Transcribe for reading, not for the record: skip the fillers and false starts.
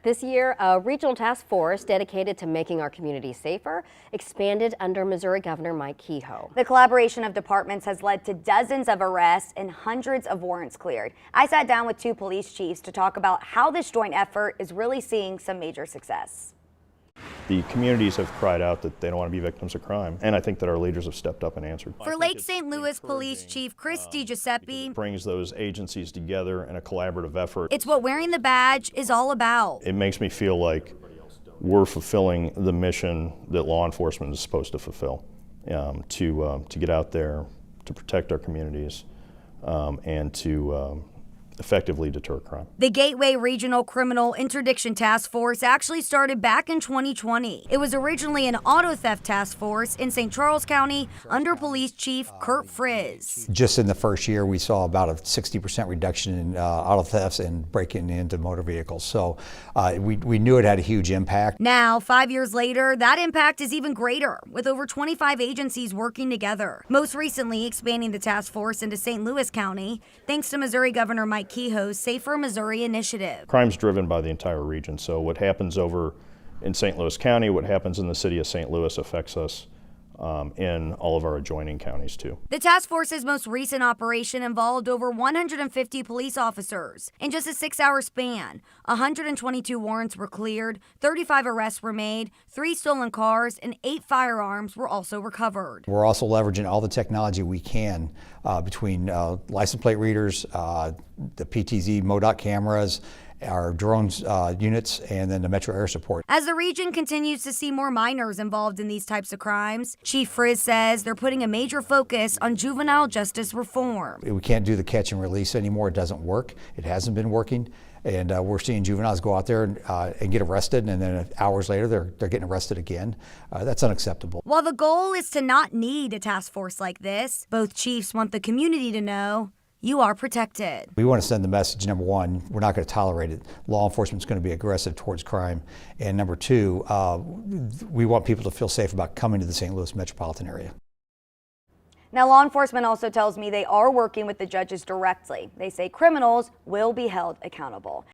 This year, a regional task force dedicated to making our communities safer expanded under Missouri Governor Mike Kehoe. The collaboration of departments has led to dozens of arrests and hundreds of warrants cleared. I sat down with two police chiefs to talk about how this joint effort is really seeing some major success. The communities have cried out that they don't want to be victims of crime, and I think that our leaders have stepped up and answered. For Lake St. Louis Police Chief Chris DiGiuseppe, Brings those agencies together in a collaborative effort. It's what wearing the badge is all about. It makes me feel like we're fulfilling the mission that law enforcement is supposed to fulfill, to get out there, to protect our communities, and to effectively deter crime. The Gateway Regional Criminal Interdiction Task Force actually started back in 2020. It was originally an auto theft task force in St. Charles County under Police Chief Kurt Frizz. Just in the first year, we saw about a 60% reduction in auto thefts and breaking into motor vehicles. So we knew it had a huge impact. Now, 5 years later, that impact is even greater, with over 25 agencies working together. Most recently, expanding the task force into St. Louis County, thanks to Missouri Governor Mike Kehoe's Safer Missouri initiative. Crime's driven by the entire region, so what happens over in St. Louis County, what happens in the city of St. Louis affects us in all of our adjoining counties too. The task force's most recent operation involved over 150 police officers. In just a 6-hour span, 122 warrants were cleared, 35 arrests were made, 3 stolen cars, and 8 firearms were also recovered. We're also leveraging all the technology we can between license plate readers, the PTZ MoDOT cameras, our drones units, and then the Metro Air Support. As the region continues to see more minors involved in these types of crimes, Chief Frizz says they're putting a major focus on juvenile justice reform. We can't do the catch and release anymore. It doesn't work. It hasn't been working. And we're seeing juveniles go out there and get arrested, and then hours later they're getting arrested again. That's unacceptable. While the goal is to not need a task force like this, both chiefs want the community to know you are protected. We want to send the message, number one, we're not going to tolerate it. Law enforcement is going to be aggressive towards crime. And number two, we want people to feel safe about coming to the St. Louis metropolitan area. Now, law enforcement also tells me they are working with the judges directly. They say criminals will be held accountable.